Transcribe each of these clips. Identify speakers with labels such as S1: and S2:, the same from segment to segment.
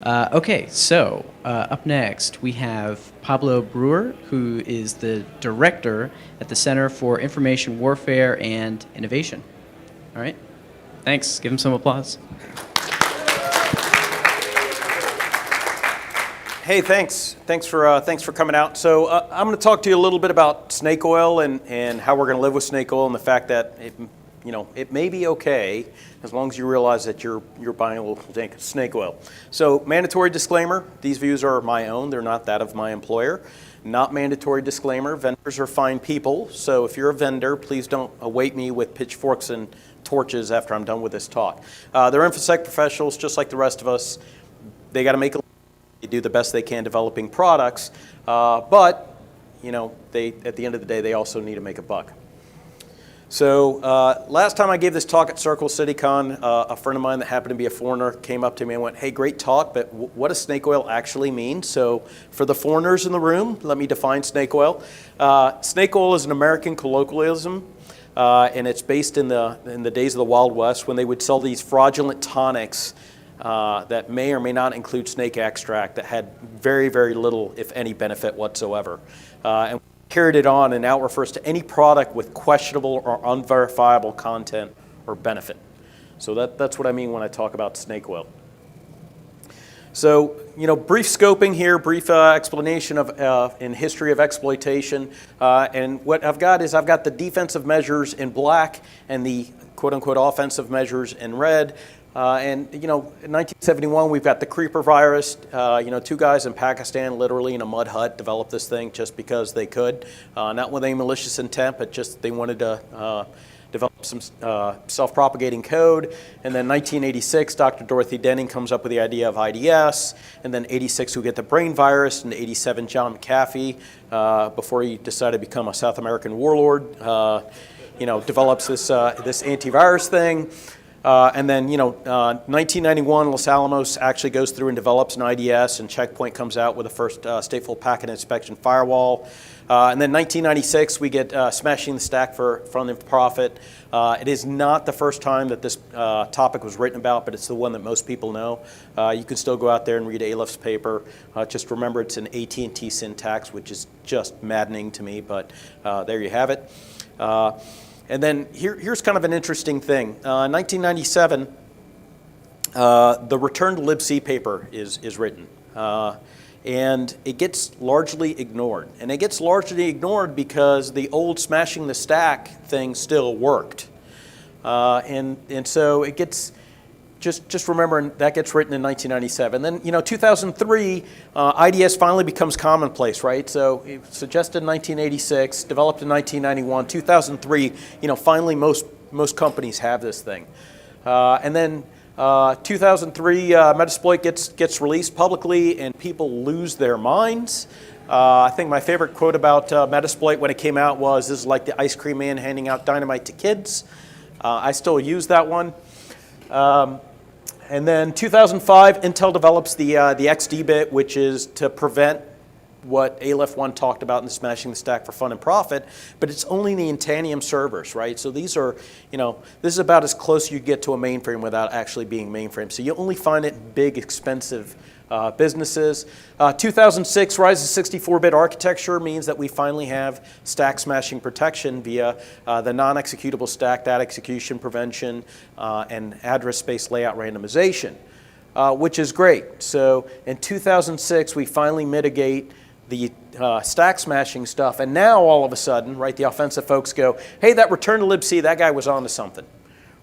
S1: Up next we have Pablo Breuer, who is the director at the Center for Information Warfare and Innovation. All right, thanks. Give him some applause.
S2: Hey, thanks. Thanks for coming out. So I'm going to talk to you a little bit about snake oil and how we're going to live with snake oil and the fact that it may be okay as long as you realize that you're buying a little snake oil. So mandatory disclaimer, these views are my own, they're not that of my employer. Not mandatory disclaimer, vendors are fine people, so if you're a vendor, please don't await me with pitchforks and torches after I'm done with this talk. They're InfoSec professionals just like the rest of us. They got to make a they do the best they can developing products, but they at the end of the day, they also need to make a buck. So last time I gave this talk at Circle CityCon, a friend of mine that happened to be a foreigner came up to me and went, "Hey, great talk, but what does snake oil actually mean?" So for the foreigners in the room, let me define snake oil. Snake oil is an American colloquialism, and it's based in the days of the Wild West when they would sell these fraudulent tonics that may or may not include snake extract that had very, very little, if any, benefit whatsoever. And carried it on and now refers to any product with questionable or unverifiable content or benefit. So that's what I mean when I talk about snake oil. So, brief scoping here, brief explanation of in history of exploitation. And what I've got is I've got the defensive measures in black and the quote-unquote offensive measures in red. In 1971, we've got the creeper virus. Two guys in Pakistan, literally in a mud hut, developed this thing just because they could. Not with any malicious intent, but just they wanted to develop some self-propagating code. And then 1986, Dr. Dorothy Denning comes up with the idea of IDS. And then 86, we get the brain virus. And 87, John McAfee, before he decided to become a South American warlord, develops this antivirus thing. And then, 1991, Los Alamos actually goes through and develops an IDS, and Check Point comes out with the first stateful packet inspection firewall. And then 1996, we get Smashing the Stack for Profit. It is not the first time that this topic was written about, but it's the one that most people know. You can still go out there and read Alepht's paper. Just remember it's an AT&T syntax, which is just maddening to me, but there you have it. And then here's kind of an interesting thing. 1997, the Return to libc paper is written. And it gets largely ignored. And it gets largely ignored because the old Smashing the Stack thing still worked. And so it gets, just remember that gets written in 1997. Then, 2003, IDS finally becomes commonplace, right? So it was suggested in 1986, developed in 1991, 2003, finally most companies have this thing. And then 2003, Metasploit gets released publicly and people lose their minds. I think my favorite quote about Metasploit when it came out was, "This is like the ice cream man handing out dynamite to kids." I still use that one. And then 2005, Intel develops the XD bit, which is to prevent what Aleph 1 talked about in the Smashing the Stack for Fun and Profit, but it's only the Intanium servers, right? So these are, this is about as close you get to a mainframe without actually being mainframe. So you only find it in big, expensive businesses. 2006, rise of 64-bit architecture means that we finally have stack smashing protection via the non-executable stack, data execution prevention, and address space layout randomization, which is great. So in 2006, we finally mitigate the stack smashing stuff, and now all of a sudden, right, the offensive folks go, "Hey, that return to libc, that guy was onto something."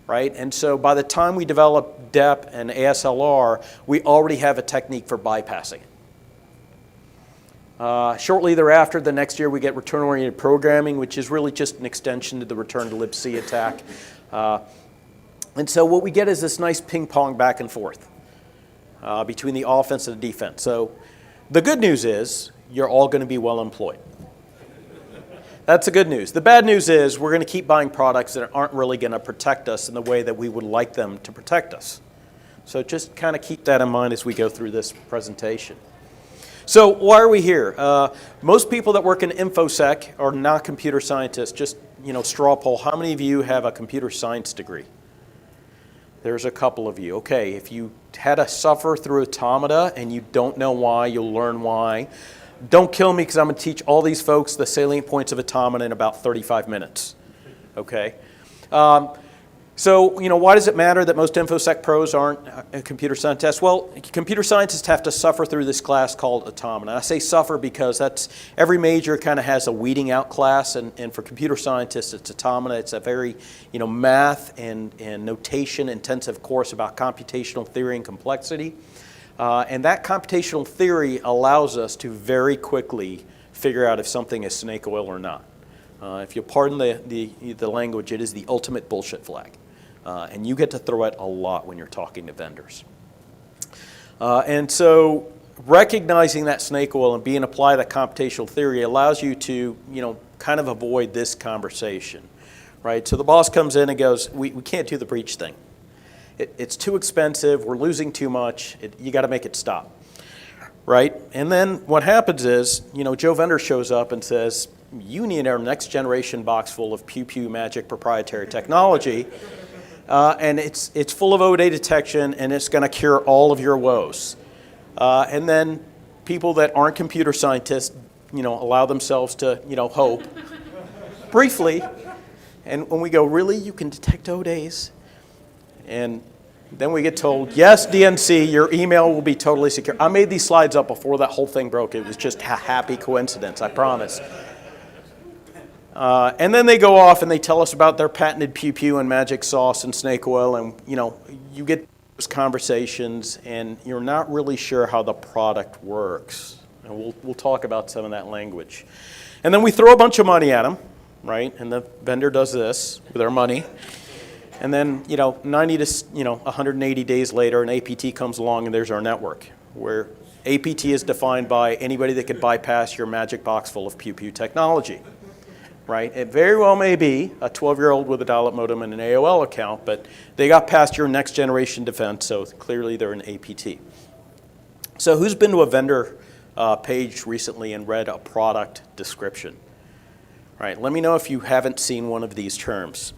S2: Right? And so by the time we develop DEP and ASLR, we already have a technique for bypassing it. Shortly thereafter, the next year, we get return-oriented programming, which is really just an extension to the return to libc attack. And so what we get is this nice ping-pong back and forth between the offense and the defense. So the good news is you're all going to be well employed. That's the good news. The bad news is we're going to keep buying products that aren't really going to protect us in the way that we would like them to protect us. So just kind of keep that in mind as we go through this presentation. So why are we here? Most people that work in InfoSec are not computer scientists. Just straw poll. How many of you have a computer science degree? There's a couple of you. Okay, if you had to suffer through automata and you don't know why, you'll learn why. Don't kill me because I'm going to teach all these folks the salient points of automata in about 35 minutes. Okay? So, why does it matter that most InfoSec pros aren't computer scientists? Well, computer scientists have to suffer through this class called automata. I say suffer because every major kind of has a weeding out class, and for computer scientists, it's automata. It's a very, math and notation intensive course about computational theory and complexity. And that computational theory allows us to very quickly figure out if something is snake oil or not. If you'll pardon the language, it is the ultimate bullshit flag. And you get to throw it a lot when you're talking to vendors. And so recognizing that snake oil and being applied that computational theory allows you to, kind of avoid this conversation, right? So the boss comes in and goes, we can't do the breach thing. It's too expensive. We're losing too much. You got to make it stop, right? And then what happens is, Joe Vendor shows up and says, you need our next generation box full of pew-pew magic proprietary technology. And it's full of ODA detection, and it's going to cure all of your woes. And then people that aren't computer scientists, allow themselves to, hope briefly. And when we go, really, you can detect ODAs? And then we get told, yes, DNC, your email will be totally secure. I made these slides up before that whole thing broke. It was just a happy coincidence, I promise. And then they go off and they tell us about their patented pew-pew and magic sauce and snake oil, and you get those conversations and you're not really sure how the product works. And we'll talk about some of that language. And then we throw a bunch of money at them, right? And the vendor does this with their money. And then 90 to 180 days later, an APT comes along and there's our network, where APT is defined by anybody that could bypass your magic box full of pew-pew technology. Right? It very well may be a 12-year-old with a dial-up modem and an AOL account, but they got past your next generation defense, so clearly they're an APT. So who's been to a vendor page recently and read a product description? Right? Let me know if you haven't seen one of these terms.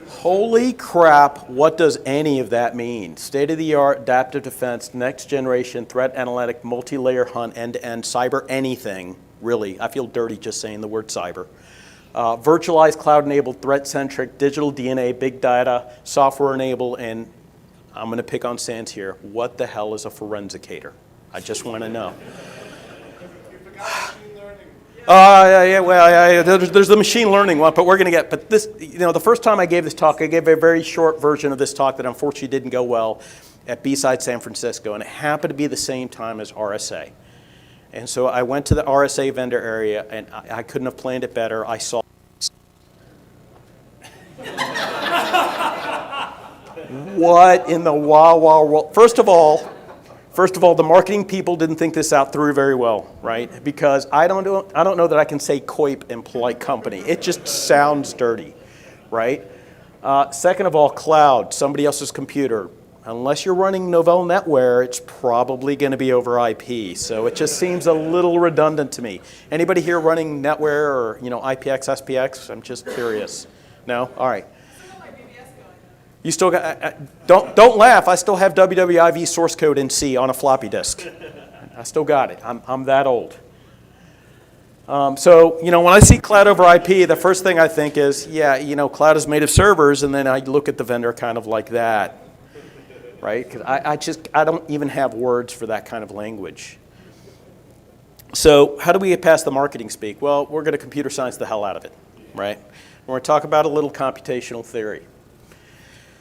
S2: Holy crap, what does any of that mean? State-of-the-art, adaptive defense, next generation, threat analytic, multi-layer hunt, end-to-end, cyber anything, really. I feel dirty just saying the word cyber. Virtualized, cloud-enabled, threat-centric, digital DNA, big data, software-enabled, and I'm going to pick on Sans here. What the hell is a forensicator? I just want to know. There's the machine learning one, but we're going to get, but this, the first time I gave this talk, I gave a very short version of this talk that unfortunately didn't go well at Bsides San Francisco, and it happened to be the same time as RSA. And so I went to the RSA vendor area, and I couldn't have planned it better. I saw what in the wow world? First of all, the marketing people didn't think this out through very well, right? Because I don't know that I can say COIP in polite company. It just sounds dirty, right? Second of all, cloud, somebody else's computer. Unless you're running Novell NetWare, it's probably going to be over IP. So it just seems a little redundant to me. Anybody here running NetWare or IPX, SPX? I'm just curious. No? All right. You still got, don't laugh, I still have WWIV source code in C on a floppy disk. I still got it, I'm that old. So, when I see cloud over IP, the first thing I think is, cloud is made of servers, and then I look at the vendor kind of like that, right? Because I don't even have words for that kind of language. So how do we get past the marketing speak? Well, we're going to computer science the hell out of it, right? We're going to talk about a little computational theory.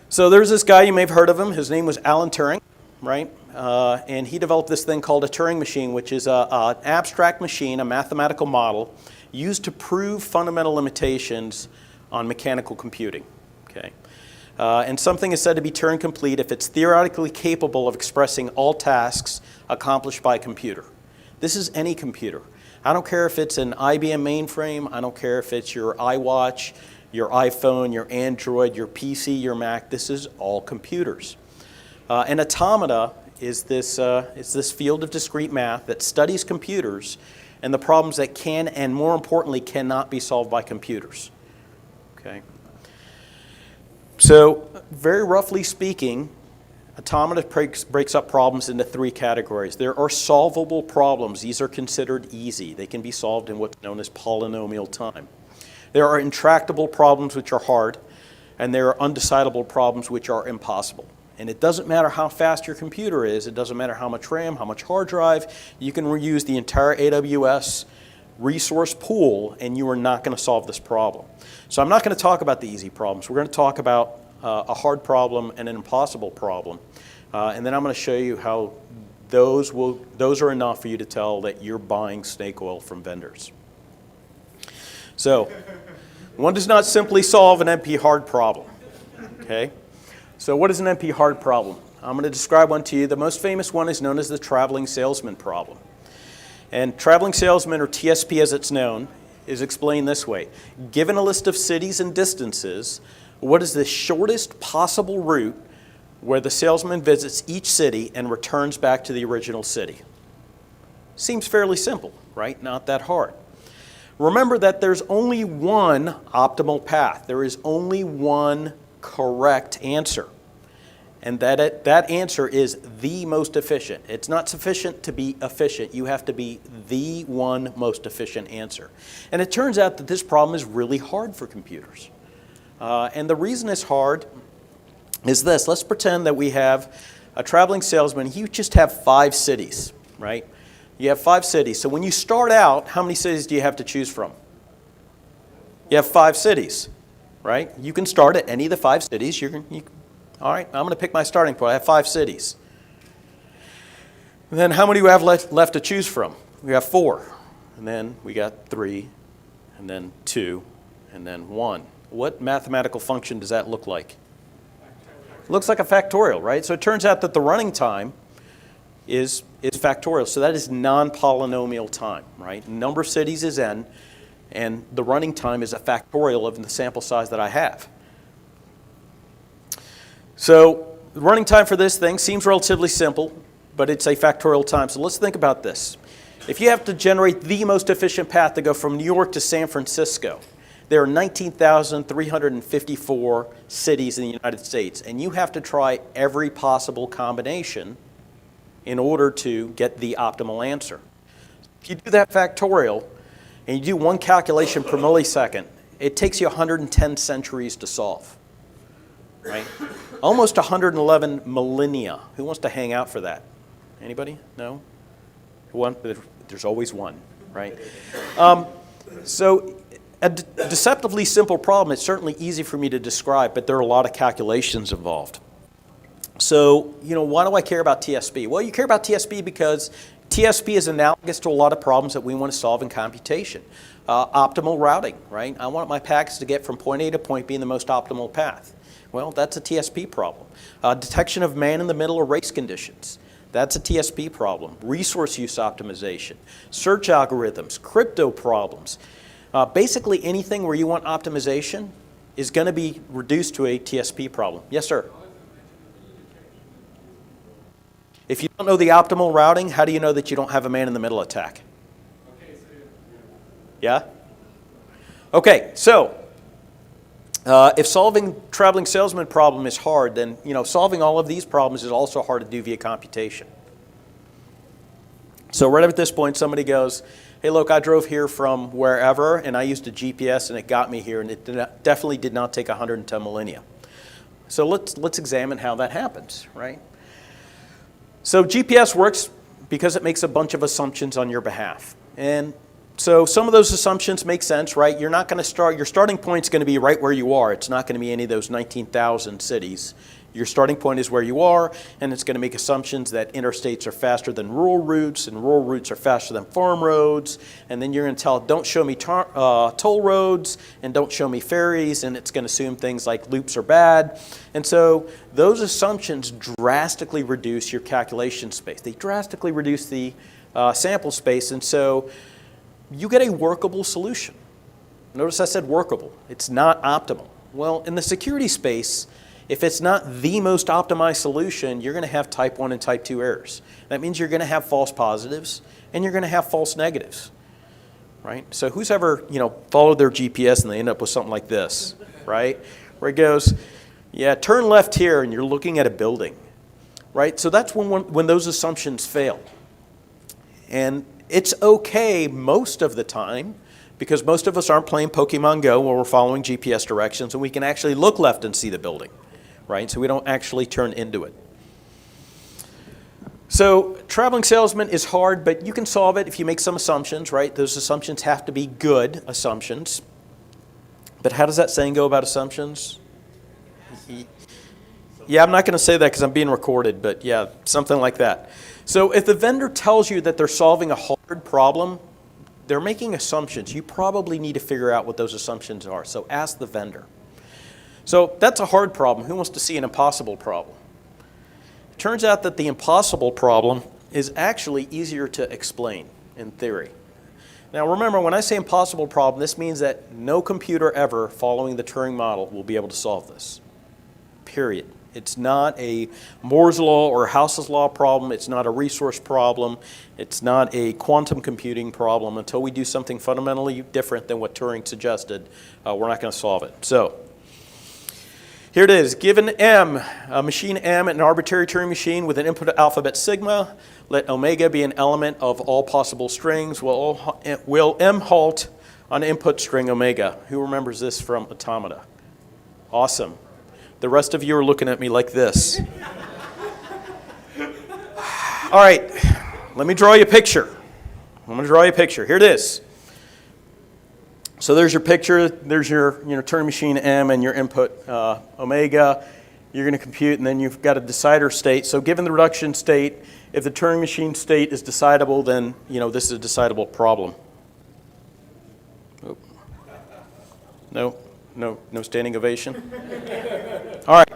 S2: So there's this guy, you may have heard of him. His name was Alan Turing, right? And he developed this thing called a Turing machine, which is an abstract machine, a mathematical model, used to prove fundamental limitations on mechanical computing. Okay? And something is said to be Turing complete if it's theoretically capable of expressing all tasks accomplished by a computer. This is any computer. I don't care if it's an IBM mainframe. I don't care if it's your iWatch, your iPhone, your Android, your PC, your Mac. This is all computers. And automata is this field of discrete math that studies computers and the problems that can and more importantly cannot be solved by computers. Okay. So very roughly speaking, automata breaks up problems into three categories. There are solvable problems. These are considered easy. They can be solved in what's known as polynomial time. There are intractable problems which are hard, and there are undecidable problems which are impossible. And it doesn't matter how fast your computer is, it doesn't matter how much RAM, how much hard drive, you can reuse the entire AWS resource pool and you are not going to solve this problem. So I'm not going to talk about the easy problems. We're going to talk about a hard problem and an impossible problem. And then I'm going to show you how those are enough for you to tell that you're buying snake oil from vendors. So one does not simply solve an NP hard problem. Okay? So what is an NP hard problem? I'm going to describe one to you. The most famous one is known as the traveling salesman problem. And traveling salesman, or TSP as it's known, is explained this way. Given a list of cities and distances, what is the shortest possible route where the salesman visits each city and returns back to the original city? Seems fairly simple, right? Not that hard. Remember that there's only one optimal path. There is only one correct answer. And that answer is the most efficient. It's not sufficient to be efficient. You have to be the one most efficient answer. And it turns out that this problem is really hard for computers. And the reason it's hard is this. Let's pretend that we have a traveling salesman. You just have 5 cities, right? You have 5 cities. So when you start out, how many cities do you have to choose from? You have 5 cities, right? You can start at any of the 5 cities. All right, I'm going to pick my starting point. I have 5 cities. And then how many do we have left to choose from? We have 4. And then we got 3, and then 2, and then 1. What mathematical function does that look like? It looks like a factorial, right? So it turns out that the running time is factorial. So that is non-polynomial time, right? Number of cities is n, and the running time is a factorial of the sample size that I have. So the running time for this thing seems relatively simple, but it's a factorial time. So let's think about this. If you have to generate the most efficient path to go from New York to San Francisco, there are 19,354 cities in the United States, and you have to try every possible combination in order to get the optimal answer. If you do that factorial, and you do one calculation per millisecond, it takes you 110 centuries to solve. Right? Almost 111 millennia. Who wants to hang out for that? Anybody? No? There's always one, right? So a deceptively simple problem. It's certainly easy for me to describe, but there are a lot of calculations involved. So, why do I care about TSP? Well, you care about TSP because TSP is analogous to a lot of problems that we want to solve in computation. Optimal routing, right? I want my packets to get from point A to point B in the most optimal path. Well, that's a TSP problem. Detection of man-in-the-middle or race conditions. That's a TSP problem. Resource use optimization. Search algorithms. Crypto problems. Basically anything where you want optimization is going to be reduced to a TSP problem. Yes, sir? If you don't know the optimal routing, how do you know that you don't have a man-in-the-middle attack? Yeah? Okay, so if solving traveling salesman problem is hard, then solving all of these problems is also hard to do via computation. So right at this point, somebody goes, hey, look, I drove here from wherever, and I used a GPS, and it got me here, and it definitely did not take 110 millennia. So let's examine how that happens, right? So GPS works because it makes a bunch of assumptions on your behalf. And so some of those assumptions make sense, right? You're not going to start, your starting point is going to be right where you are. It's not going to be any of those 19,000 cities. Your starting point is where you are, and it's going to make assumptions that interstates are faster than rural routes, and rural routes are faster than farm roads. And then you're going to tell, don't show me toll roads, and don't show me ferries, and it's going to assume things like loops are bad. And so those assumptions drastically reduce your calculation space. They drastically reduce the sample space, and so you get a workable solution. Notice I said workable. It's not optimal. Well, in the security space, if it's not the most optimized solution, you're going to have type 1 and type 2 errors. That means you're going to have false positives and you're going to have false negatives, right? So who's ever, followed their GPS and they end up with something like this, right? Where it goes, Yeah, turn left here and you're looking at a building, right? So that's when those assumptions fail. And it's okay most of the time, because most of us aren't playing Pokemon Go where we're following GPS directions and we can actually look left and see the building, right? So we don't actually turn into it. So traveling salesman is hard, but you can solve it if you make some assumptions, right? Those assumptions have to be good assumptions. But how does that saying go about assumptions? Yeah, I'm not going to say that because I'm being recorded, but yeah, something like that. So if the vendor tells you that they're solving a hard problem, they're making assumptions. You probably need to figure out what those assumptions are. So ask the vendor. So that's a hard problem. Who wants to see an impossible problem? It turns out that the impossible problem is actually easier to explain in theory. Now remember, when I say impossible problem, this means that no computer ever following the Turing model will be able to solve this. Period. It's not a Moore's law or House's law problem. It's not a resource problem. It's not a quantum computing problem. Until we do something fundamentally different than what Turing suggested, we're not going to solve it. So here it is. Given M, a machine M, an arbitrary Turing machine with an input alphabet sigma, let omega be an element of all possible strings. Will M halt on input string omega? Who remembers this from automata? Awesome. The rest of you are looking at me like this. All right, let me draw you a picture. I'm going to draw you a picture. Here it is. So there's your picture. There's your Turing machine M and your input omega. You're going to compute, and then you've got a decider state. So given the reduction state, if the Turing machine state is decidable, then this is a decidable problem. Oh. No standing ovation. All right.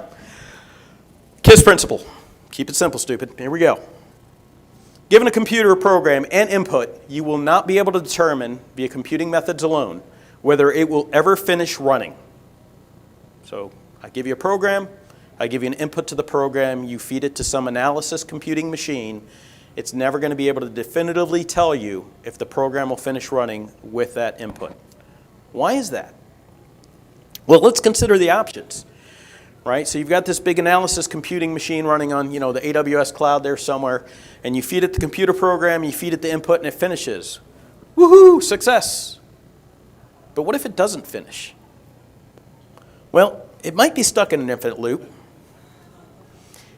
S2: KISS principle. Keep it simple, stupid. Here we go. Given a computer program and input, you will not be able to determine via computing methods alone whether it will ever finish running. So I give you a program, I give you an input to the program, you feed it to some analysis computing machine. It's never going to be able to definitively tell you if the program will finish running with that input. Why is that? Well, let's consider the options, right? So you've got this big analysis computing machine running on, the AWS cloud there somewhere, and you feed it the computer program, you feed it the input, and it finishes. Woohoo, success. But what if it doesn't finish? Well, it might be stuck in an infinite loop.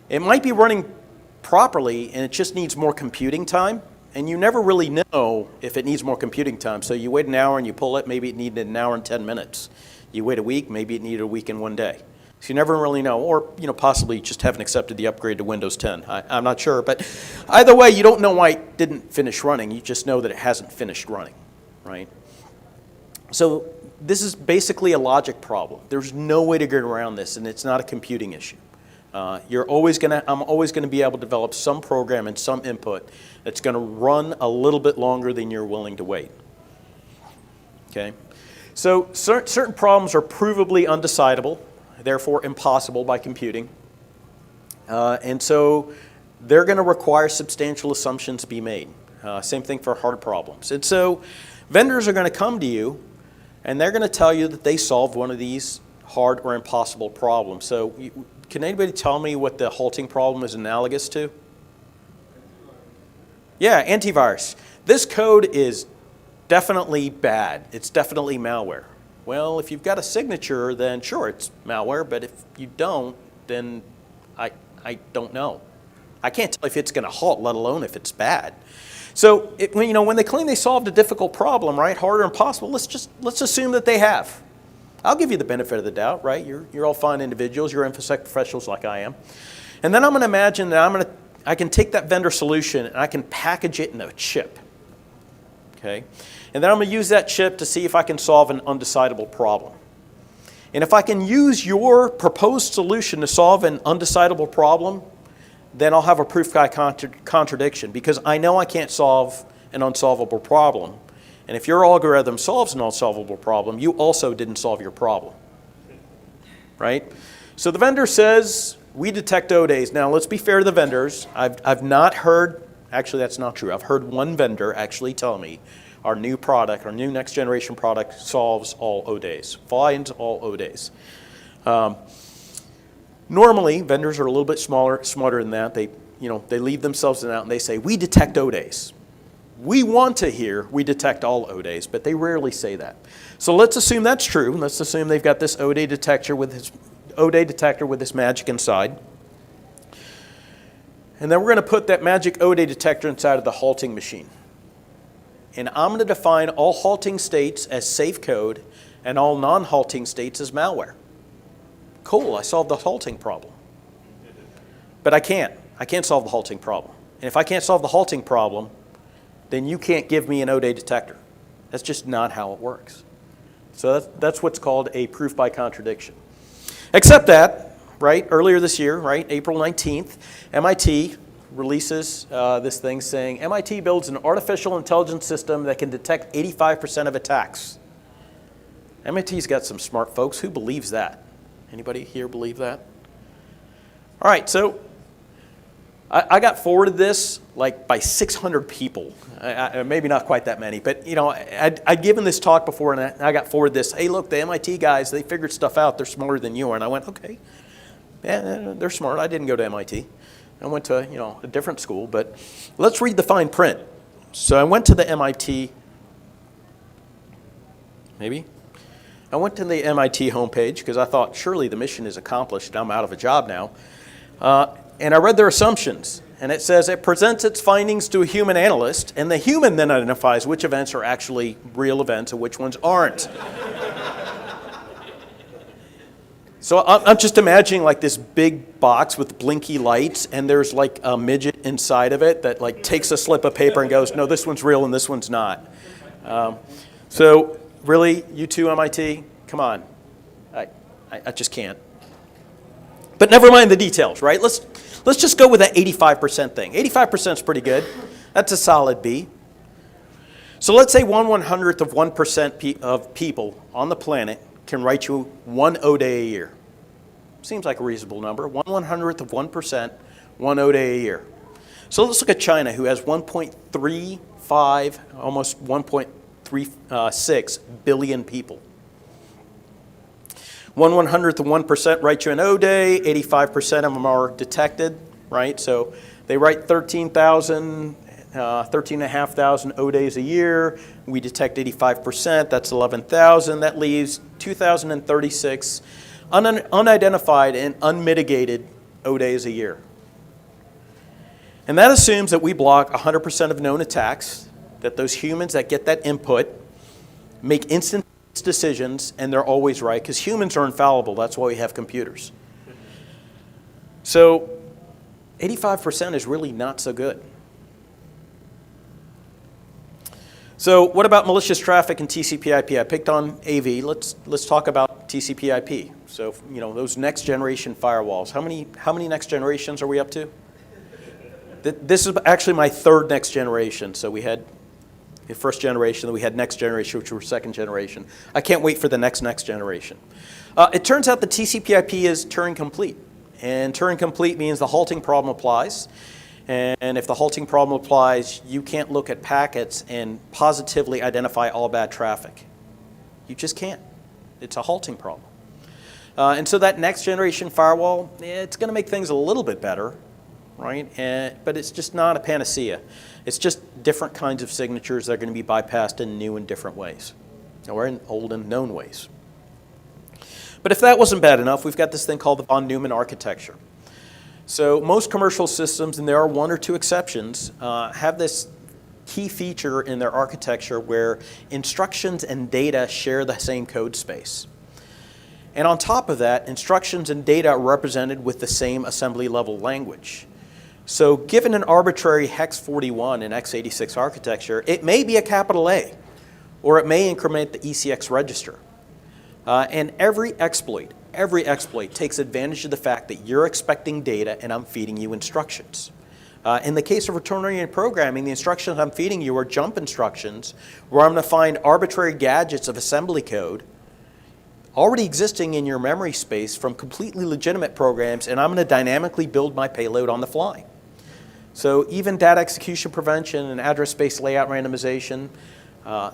S2: It might be running properly, and it just needs more computing time, and you never really know if it needs more computing time. So you wait an hour and you pull it, maybe it needed an hour and 10 minutes. You wait a week, maybe it needed a week and 1 day. So you never really know, or possibly you just haven't accepted the upgrade to Windows 10. I'm not sure, but either way, you don't know why it didn't finish running. You just know that it hasn't finished running, right? So this is basically a logic problem. There's no way to get around this, and it's not a computing issue. I'm always going to be able to develop some program and some input that's going to run a little bit longer than you're willing to wait. Okay. So certain problems are provably undecidable, therefore impossible by computing. And so they're going to require substantial assumptions to be made. Same thing for hard problems. And so vendors are going to come to you, and they're going to tell you that they solved one of these hard or impossible problems. So can anybody tell me what the halting problem is analogous to? Yeah, antivirus. This code is definitely bad. It's definitely malware. Well, if you've got a signature, then sure, it's malware, but if you don't, then I don't know. I can't tell if it's going to halt, let alone if it's bad. So when they claim they solved a difficult problem, right, hard or impossible, let's assume that they have. I'll give you the benefit of the doubt, right? You're all fine individuals. You're InfoSec professionals like I am. And then I'm going to imagine that I can take that vendor solution and I can package it in a chip. Okay? And then I'm going to use that chip to see if I can solve an undecidable problem. And if I can use your proposed solution to solve an undecidable problem, then I'll have a proof guy contradiction, because I know I can't solve an unsolvable problem. And if your algorithm solves an unsolvable problem, you also didn't solve your problem. Right? So the vendor says, we detect O days. Now, let's be fair to the vendors. I've not heard, actually that's not true. I've heard one vendor actually tell me our new product, our new next generation product solves all O days, finds all O days. Normally, vendors are a little bit smarter than that. They leave themselves out and they say, we detect O-Days. We want to hear we detect all O-Days, but they rarely say that. So let's assume that's true. Let's assume they've got this O-Day detector with this magic inside. And then we're going to put that magic O-Day detector inside of the halting machine. And I'm going to define all halting states as safe code and all non-halting states as malware. Cool, I solved the halting problem. But I can't. I can't solve the halting problem. And if I can't solve the halting problem, then you can't give me an O-Day detector. That's just not how it works. So that's what's called a proof by contradiction. Except that, right, earlier this year, right, April 19th, MIT releases this thing saying, MIT builds an artificial intelligence system that can detect 85% of attacks. MIT's got some smart folks. Who believes that? Anybody here believe that? All right, so I got forwarded this like by 600 people. Maybe not quite that many, but I'd given this talk before and I got forwarded this. Hey, look, the MIT guys, they figured stuff out. They're smarter than you are. And I went, okay, yeah, they're smart. I didn't go to MIT. I went to a different school, but let's read the fine print. So I went to the MIT, I went to the MIT homepage because I thought surely the mission is accomplished. I'm out of a job now. And I read their assumptions. And it says it presents its findings to a human analyst, and the human then identifies which events are actually real events and which ones aren't. So I'm just imagining like this big box with blinky lights, and there's like a midget inside of it that like takes a slip of paper and goes, no, this one's real and this one's not. So really, you two MIT, come on. I just can't. But never mind the details, right? Let's just go with that 85% thing. 85% is pretty good. That's a solid B. So let's say 1/100th of 1% of people on the planet can write you one O-Day a year. Seems like a reasonable number. 1/100th of 1%, one O-Day a year. So let's look at China, who has 1.35, almost 1.36 billion people. 1/100th of 1% write you an O-Day, 85% of them are detected, right? So they write 13,500 O-Days a year. We detect 85%, that's 11,000. That leaves 2,036 unidentified and unmitigated O-Days a year. And that assumes that we block 100% of known attacks, that those humans that get that input make instant decisions, and they're always right, because humans are infallible. That's why we have computers. So 85% is really not so good. So what about malicious traffic and TCP/IP? I picked on AV. Let's talk about TCP/IP. So those next generation firewalls. How many next generations are we up to? This is actually my third next generation. So we had the first generation, then we had next generation, which were second generation. I can't wait for the next generation. It turns out the TCP/IP is Turing complete. And Turing complete means the halting problem applies. And if the halting problem applies, you can't look at packets and positively identify all bad traffic. You just can't. It's a halting problem. And so that next generation firewall, it's going to make things a little bit better, right? But it's just not a panacea. It's just different kinds of signatures that are going to be bypassed in new and different ways, or in old and known ways. But if that wasn't bad enough, we've got this thing called the von Neumann architecture. So most commercial systems, and there are one or two exceptions, have this key feature in their architecture where instructions and data share the same code space. And on top of that, instructions and data are represented with the same assembly level language. So given an arbitrary hex 41 in x86 architecture, it may be a capital A, or it may increment the ECX register. And every exploit takes advantage of the fact that you're expecting data and I'm feeding you instructions. In the case of return-oriented programming, the instructions I'm feeding you are jump instructions where I'm going to find arbitrary gadgets of assembly code already existing in your memory space from completely legitimate programs, and I'm going to dynamically build my payload on the fly. So even data execution prevention and address space layout randomization,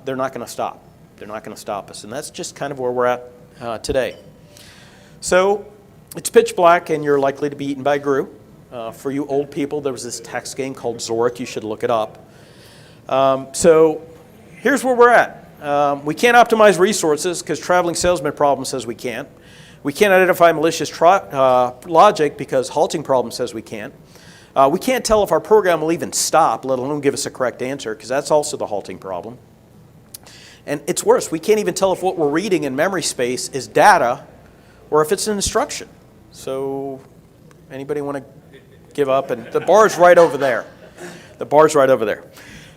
S2: they're not going to stop. They're not going to stop us. And that's just kind of where we're at today. So It's pitch black, and you're likely to be eaten by a grue. For you old people, there was this text game called Zorik. You should look it up. So here's where we're at. We can't optimize resources because traveling salesman problem says we can't. We can't identify malicious logic because halting problem says we can't. We can't tell if our program will even stop, let alone give us a correct answer, because that's also the halting problem. And it's worse, we can't even tell if what we're reading in memory space is data or if it's an instruction. So anybody want to give up? And the bar's right over there. The bar's right over there.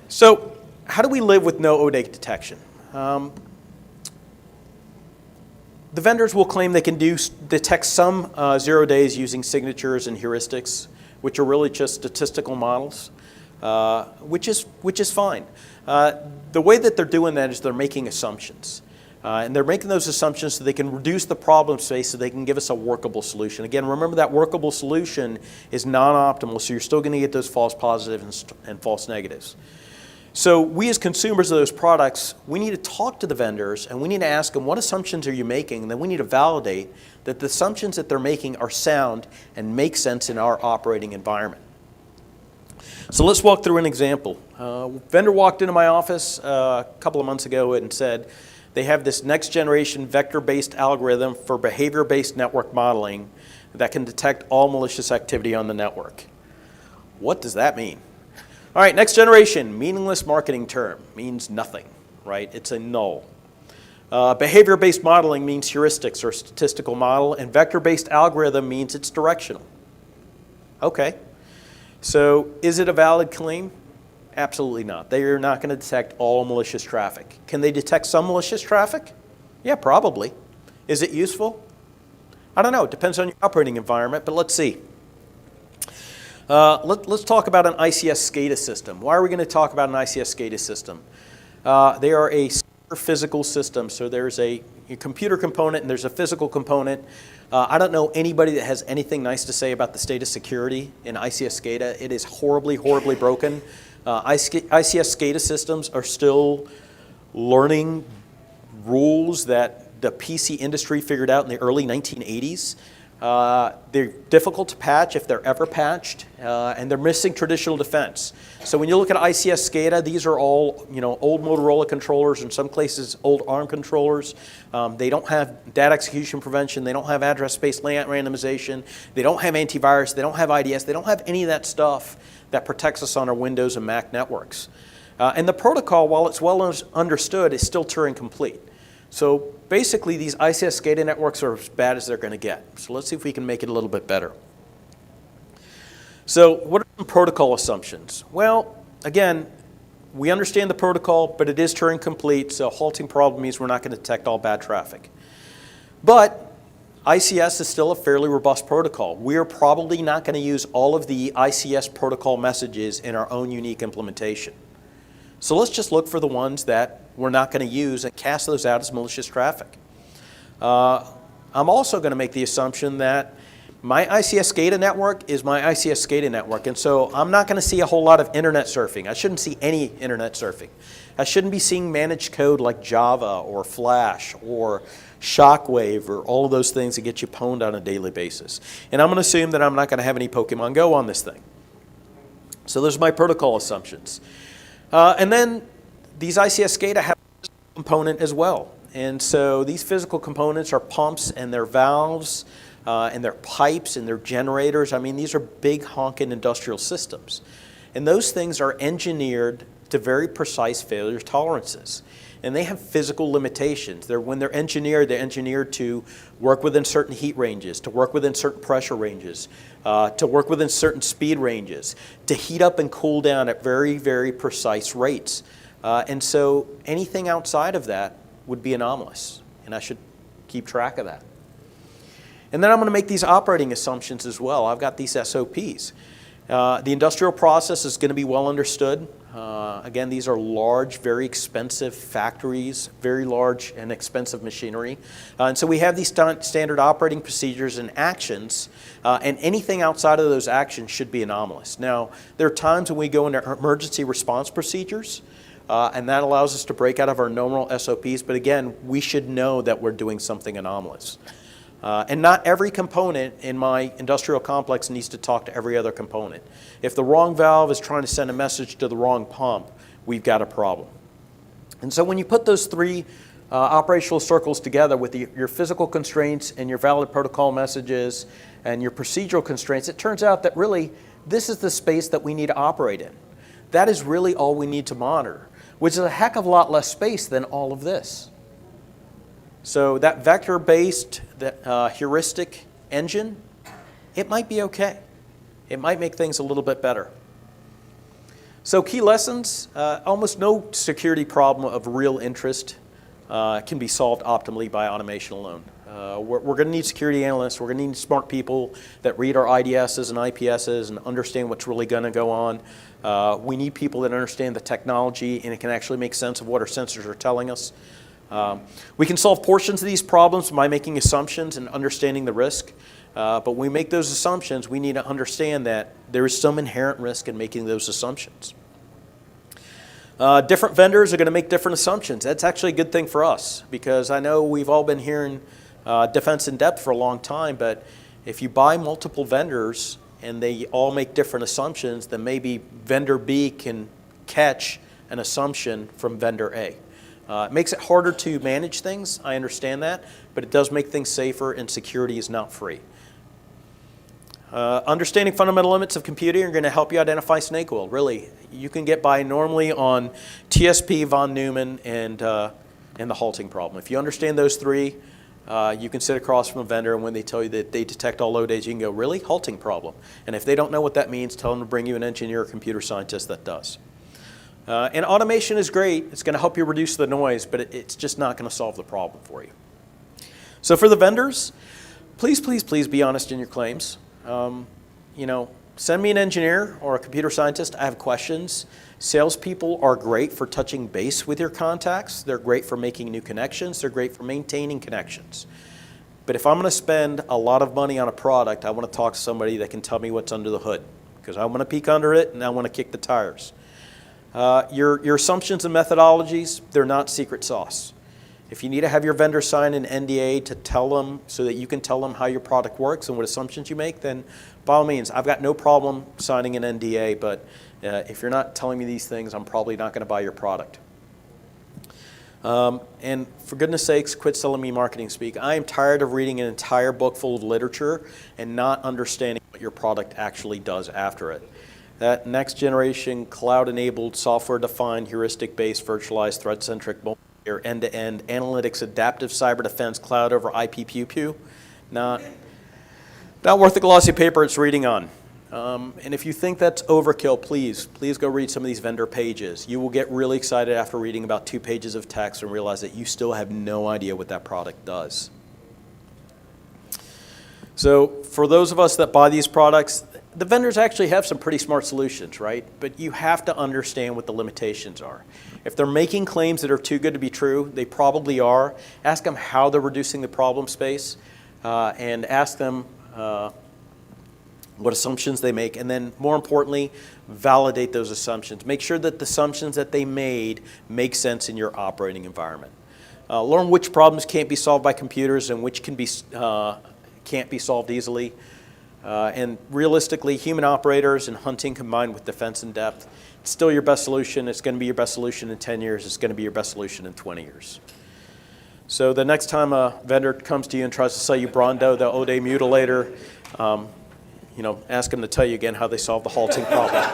S2: So how do we live with no ODate detection? The vendors will claim they can detect some 0 days using signatures and heuristics, which are really just statistical models, which is fine. The way that they're doing that is they're making assumptions. And they're making those assumptions so they can reduce the problem space so they can give us a workable solution. Again, remember that workable solution is non-optimal, so you're still going to get those false positives and false negatives. So we as consumers of those products, we need to talk to the vendors and we need to ask them, what assumptions are you making? And then we need to validate that the assumptions that they're making are sound and make sense in our operating environment. So let's walk through an example. Vendor walked into my office a couple of months ago and said they have this next generation vector-based algorithm for behavior-based network modeling that can detect all malicious activity on the network. What does that mean? All right, next generation, meaningless marketing term, means nothing, right? It's a null. Behavior-based modeling means heuristics or statistical model, and vector-based algorithm means it's directional. Okay, so is it a valid claim? Absolutely not. They are not going to detect all malicious traffic. Can they detect some malicious traffic? Yeah, probably. Is it useful? I don't know. It depends on your operating environment, but let's see. Let's talk about an ICS SCADA system. Why are we going to talk about an ICS SCADA system? They are a physical system, so there's a computer component and there's a physical component. I don't know anybody that has anything nice to say about the state of security in ICS SCADA. It is horribly, horribly broken. ICS SCADA systems are still learning rules that the PC industry figured out in the early 1980s. They're difficult to patch if they're ever patched, and they're missing traditional defense. So when you look at ICS SCADA, these are all old Motorola controllers, in some cases old ARM controllers. They don't have data execution prevention, they don't have address space layout randomization, they don't have antivirus, they don't have IDS, they don't have any of that stuff that protects us on our Windows and Mac networks. And the protocol, while it's well understood, is still Turing complete. So basically, these ICS SCADA networks are as bad as they're going to get. So let's see if we can make it a little bit better. So what are some protocol assumptions? Well, again, we understand the protocol, but it is Turing complete, so halting problem means we're not going to detect all bad traffic. But ICS is still a fairly robust protocol. We are probably not going to use all of the ICS protocol messages in our own unique implementation. So let's just look for the ones that we're not going to use and cast those out as malicious traffic. I'm also going to make the assumption that my ICS SCADA network is my ICS SCADA network, and so I'm not going to see a whole lot of internet surfing. I shouldn't see any internet surfing. I shouldn't be seeing managed code like Java or Flash or Shockwave or all of those things that get you pwned on a daily basis. And I'm going to assume that I'm not going to have any Pokemon Go on this thing. So those are my protocol assumptions. And then these ICS SCADA have a physical component as well. And so these physical components are pumps and their valves and their pipes and their generators. I mean, these are big honking industrial systems. And those things are engineered to very precise failure tolerances. And they have physical limitations. When they're engineered to work within certain heat ranges, to work within certain pressure ranges, to work within certain speed ranges, to heat up and cool down at very, very precise rates. And so anything outside of that would be anomalous, and I should keep track of that. And then I'm going to make these operating assumptions as well. I've got these SOPs. The industrial process is going to be well understood. Again, these are large, very expensive factories, very large and expensive machinery. And so we have these standard operating procedures and actions, and anything outside of those actions should be anomalous. Now, there are times when we go into emergency response procedures, and that allows us to break out of our normal SOPs, but again, we should know that we're doing something anomalous. And not every component in my industrial complex needs to talk to every other component. If the wrong valve is trying to send a message to the wrong pump, we've got a problem. And so when you put those three operational circles together with your physical constraints and your valid protocol messages and your procedural constraints, it turns out that really this is the space that we need to operate in. That is really all we need to monitor, which is a heck of a lot less space than all of this. So that vector-based, that heuristic engine, it might be okay. It might make things a little bit better. So key lessons, almost no security problem of real interest can be solved optimally by automation alone. We're going to need security analysts. We're going to need smart people that read our IDSs and IPSs and understand what's really going to go on. We need people that understand the technology and it can actually make sense of what our sensors are telling us. We can solve portions of these problems by making assumptions and understanding the risk. But when we make those assumptions, we need to understand that there is some inherent risk in making those assumptions. Different vendors are going to make different assumptions. That's actually a good thing for us because I know we've all been hearing defense in depth for a long time, but if you buy multiple vendors and they all make different assumptions, then maybe vendor B can catch an assumption from vendor A. It makes it harder to manage things, I understand that, but it does make things safer and security is not free. Understanding fundamental limits of computing are going to help you identify snake oil. Really, you can get by normally on TSP, von Neumann, and the halting problem. If you understand those three, you can sit across from a vendor and when they tell you that they detect all low days, you can go, really? Halting problem. And if they don't know what that means, tell them to bring you an engineer or computer scientist that does. And automation is great. It's going to help you reduce the noise, but it's just not going to solve the problem for you. So for the vendors, please, please, please be honest in your claims. Send me an engineer or a computer scientist. I have questions. Salespeople are great for touching base with your contacts. They're great for making new connections. They're great for maintaining connections. But if I'm going to spend a lot of money on a product, I want to talk to somebody that can tell me what's under the hood because I want to peek under it and I want to kick the tires. Your assumptions and methodologies, they're not secret sauce. If you need to have your vendor sign an NDA to tell them so that you can tell them how your product works and what assumptions you make, then by all means, I've got no problem signing an NDA, but if you're not telling me these things, I'm probably not going to buy your product. And for goodness sakes, quit selling me marketing speak. I am tired of reading an entire book full of literature and not understanding what your product actually does after it. That next generation cloud-enabled, software-defined, heuristic-based, virtualized, threat-centric, multi-layer, end-to-end, analytics, adaptive cyber defense, cloud over IP pew-pew, not worth the glossy paper it's reading on. And if you think that's overkill, please go read some of these vendor pages. You will get really excited after reading about 2 pages of text and realize that you still have no idea what that product does. So for those of us that buy these products, the vendors actually have some pretty smart solutions, right? But you have to understand what the limitations are. If they're making claims that are too good to be true, they probably are. Ask them how they're reducing the problem space and ask them what assumptions they make, and then more importantly, validate those assumptions. Make sure that the assumptions that they made make sense in your operating environment. Learn which problems can't be solved by computers and which can't be solved easily. And realistically, human operators and hunting combined with defense in depth, it's still your best solution. It's going to be your best solution in 10 years. It's going to be your best solution in 20 years. So the next time a vendor comes to you and tries to sell you Brondo, the Ode mutilator, ask them to tell you again how they solve the halting problem.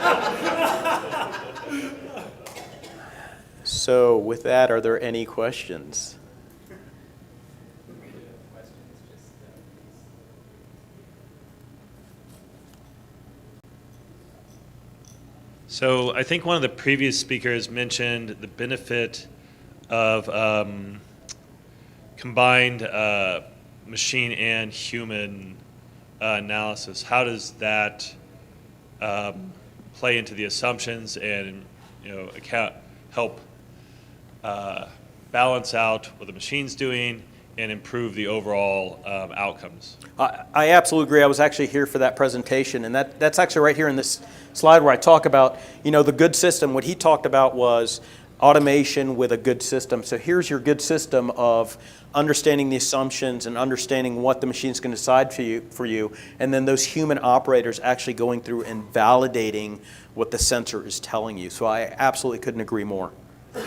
S2: So with that, are there any questions?
S3: So I think one of the previous speakers mentioned the benefit of combined machine and human analysis. How does that play into the assumptions and help balance out what the machine's doing and improve the overall outcomes?
S2: I absolutely agree. I was actually here for that presentation, and that's actually right here in this slide where I talk about the good system. What he talked about was automation with a good system. So here's your good system of understanding the assumptions and understanding what the machine's going to decide for you, and then those human operators actually going through and validating what the sensor is telling you. So I absolutely couldn't agree more.
S3: So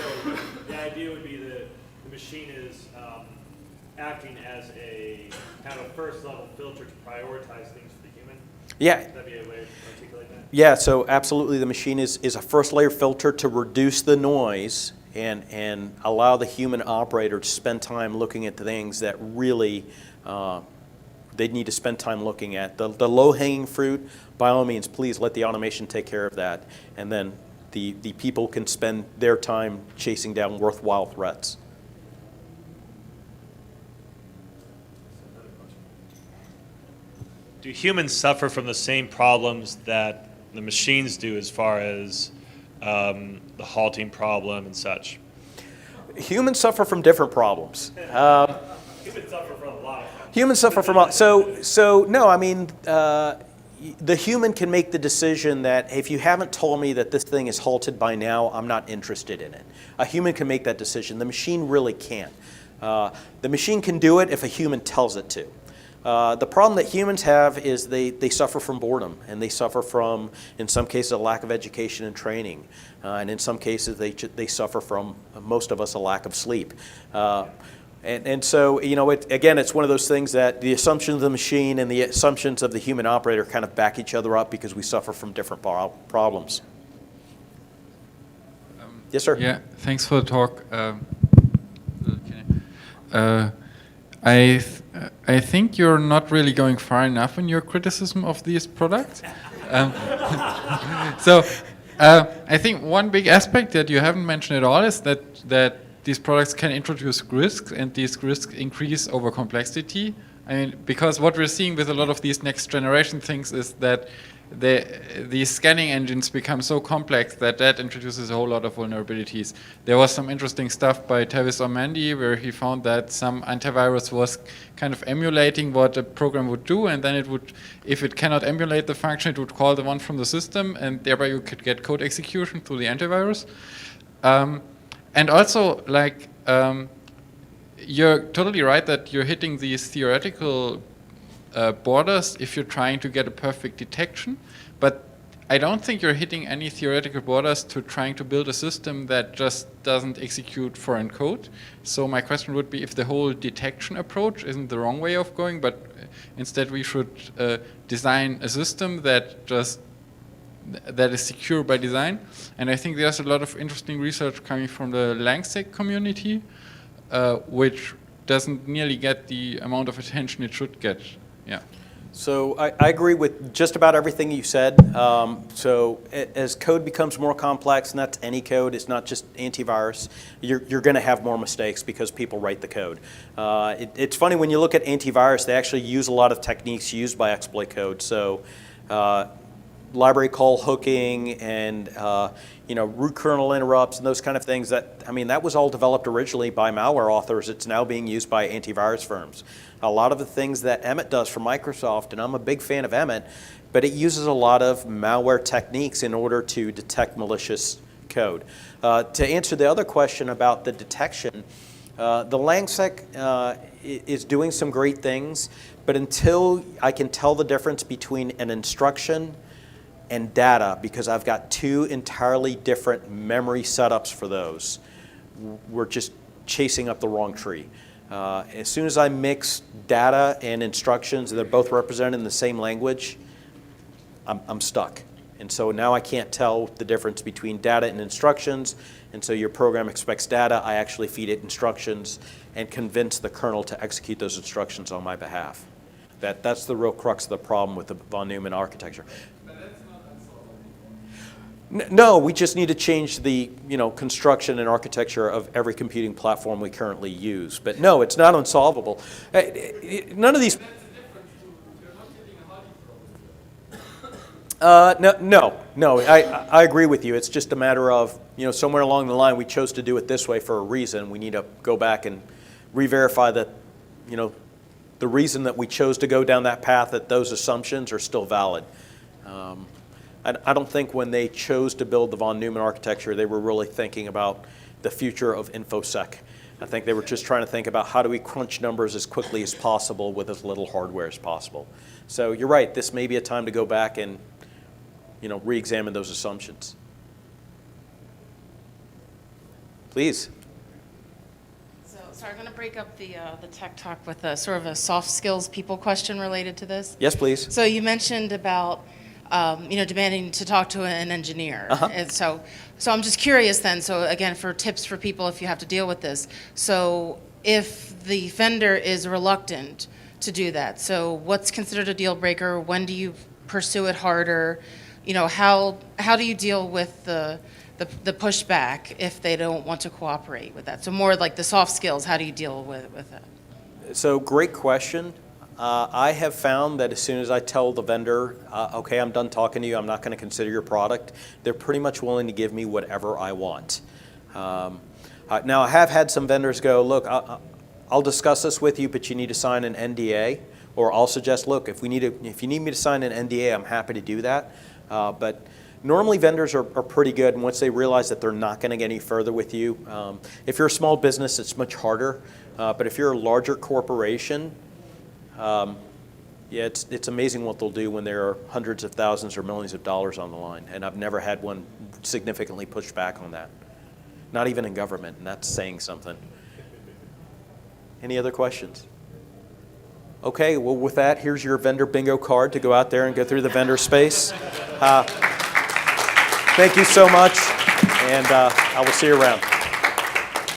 S3: the idea would be that the machine is acting as a kind of first level filter to prioritize things for the human.
S2: Yeah.
S3: Would that be a way to articulate that?
S2: Yeah, so absolutely the machine is a first layer filter to reduce the noise and allow the human operator to spend time looking at the things that really they need to spend time looking at. The low-hanging fruit, by all means, please let the automation take care of that. And then the people can spend their time chasing down worthwhile threats.
S3: Do humans suffer from the same problems that the machines do as far as the halting problem and such?
S2: Humans suffer from different problems.
S3: Humans suffer from a lot of problems.
S2: Humans suffer from so no. I mean, the human can make the decision that if you haven't told me that this thing is halted by now, I'm not interested in it. A human can make that decision. The machine really can't. The machine can do it if a human tells it to. The problem that humans have is they suffer from boredom, and they suffer from, in some cases, a lack of education and training, and in some cases they suffer from, most of us, a lack of sleep. And so, you know, again, it's one of those things that the assumptions of the machine and the assumptions of the human operator kind of back each other up because we suffer from different problems. Yes, sir.
S4: Yeah, thanks for the talk. I think you're not really going far enough in your criticism of these products. So I think one big aspect that you haven't mentioned at all is that these products can introduce risks, and these risks increase over complexity. I mean, because what we're seeing with a lot of these next generation things is that these scanning engines become so complex that introduces a whole lot of vulnerabilities. There was some interesting stuff by Tavis Ormandy where he found that some antivirus was kind of emulating what a program would do, and then it would, if it cannot emulate the function, it would call the one from the system, and thereby you could get code execution through the antivirus. And also, like, you're totally right that you're hitting these theoretical borders if you're trying to get a perfect detection, but I don't think you're hitting any theoretical borders to trying to build a system that just doesn't execute foreign code. So my question would be if the whole detection approach isn't the wrong way of going, but instead we should design a system that is secure by design. And I think there's a lot of interesting research coming from the LangSec community, which doesn't nearly get the amount of attention it should get. Yeah.
S2: So I agree with just about everything you said. So as code becomes more complex, and that's any code, it's not just antivirus, you're going to have more mistakes because people write the code. It's funny, when you look at antivirus, they actually use a lot of techniques used by exploit code. So library call hooking and root kernel interrupts and those kind of things. That was all developed originally by malware authors. It's now being used by antivirus firms. A lot of the things that Emmett does for Microsoft, and I'm a big fan of Emmett, but it uses a lot of malware techniques in order to detect malicious code. To answer the other question about the detection, the LangSec is doing some great things, but until I can tell the difference between an instruction and data, because I've got two entirely different memory setups for those, we're just chasing up the wrong tree. As soon as I mix data and instructions, and they're both represented in the same language, I'm stuck. And so now I can't tell the difference between data and instructions, and so your program expects data, I actually feed it instructions and convince the kernel to execute those instructions on my behalf. That's the real crux of the problem with the von Neumann architecture. No, we just need to change the construction and architecture of every computing platform we currently use. But no, it's not unsolvable. None of these. No. I agree with you. It's just a matter of somewhere along the line we chose to do it this way for a reason. We need to go back and re-verify that the reason that we chose to go down that path, that those assumptions are still valid. I don't think when they chose to build the von Neumann architecture, they were really thinking about the future of InfoSec. I think they were just trying to think about how do we crunch numbers as quickly as possible with as little hardware as possible. So you're right, this may be a time to go back and re-examine those assumptions. Please.
S5: Sorry, I'm going to break up the tech talk with a sort of a soft skills people question related to this.
S2: Yes, please.
S5: So you mentioned about demanding to talk to an engineer. And so I'm just curious then, so again, for tips for people if you have to deal with this. So if the vendor is reluctant to do that, so what's considered a deal breaker? When do you pursue it harder? How do you deal with the pushback if they don't want to cooperate with that? So more like the soft skills, how do you deal with that?
S2: So great question. I have found that as soon as I tell the vendor, okay, I'm done talking to you, I'm not going to consider your product, they're pretty much willing to give me whatever I want. Now, I have had some vendors go, look, I'll discuss this with you, but you need to sign an NDA. Or I'll suggest, look, if you need me to sign an NDA, I'm happy to do that. But normally vendors are pretty good, and once they realize that they're not going to get any further with you, if you're a small business, it's much harder. But if you're a larger corporation, yeah, it's amazing what they'll do when there are hundreds of thousands or millions of dollars on the line. And I've never had one significantly push back on that. Not even in government, and that's saying something. Any other questions? Okay, well with that, here's your vendor bingo card to go out there and go through the vendor space. Thank you so much, and I will see you around.